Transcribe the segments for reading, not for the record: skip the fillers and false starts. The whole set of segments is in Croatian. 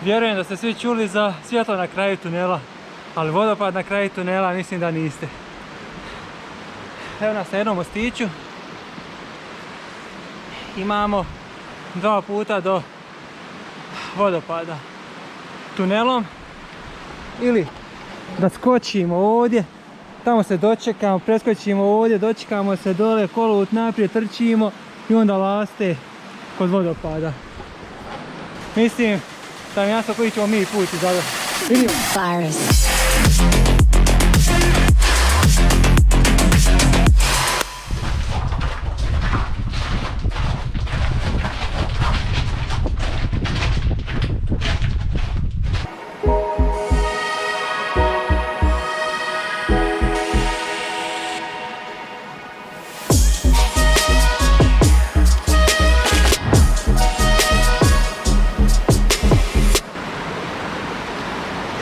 Vjerujem da ste svi čuli za svjetlo na kraju tunela, ali vodopad na kraju tunela mislim da niste. Evo nas na jednom mostiću. Imamo 2 puta do vodopada. Tunelom ili da skočimo ovdje, tamo se dočekamo, preskočimo ovdje, dočekamo se dole, kolut naprijed, trčimo i onda laste kod vodopada. Mislim da mi jasno koji ćemo mi put izabrati. Vidimo.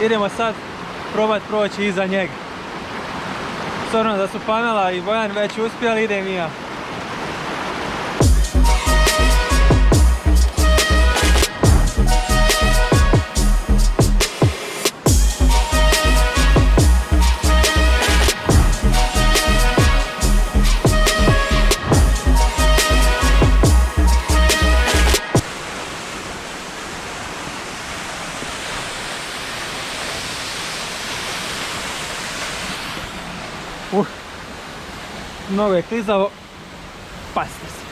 Idemo sad probati proći iza njega. S obzirom da su Pamela i Bojan već uspjeli, idem i ja. Mnogo je klizavo, pazite se.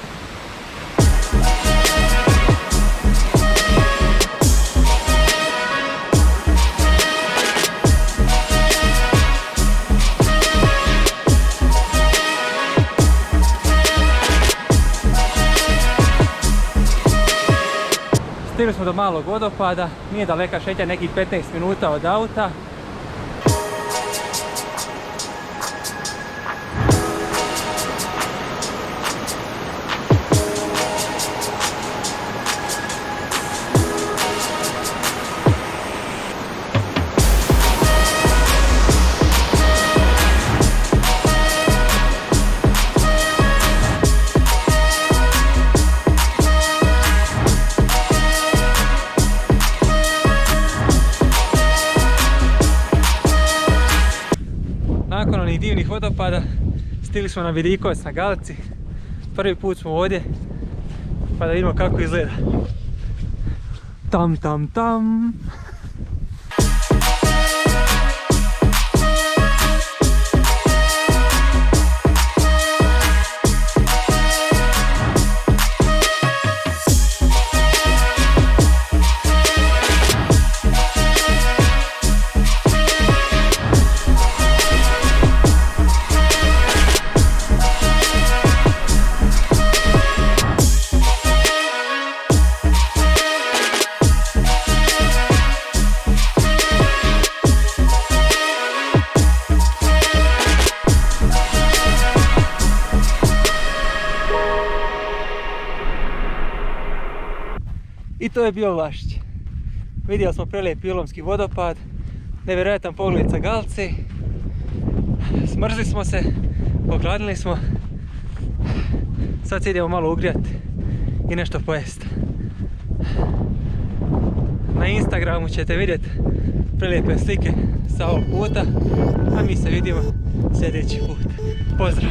Stigli smo do malog vodopada, nije daleka šetnja, nekih 15 minuta od auta. Nakon onih divnih vodopada stigli smo na Vidikovac na Galci. Prvi put smo ovdje, pa da vidimo kako izgleda. Tam tam tam. I to je bio Vlašić. Vidjeli smo prelijep Pilomski vodopad, nevjerojatan pogled sa Galci. Smrzli smo se, pogladnili smo. Sad se idemo malo ugrijati i nešto pojesti. Na Instagramu ćete vidjeti prelijepe slike sa ovog puta, a mi se vidimo sljedeći put. Pozdrav!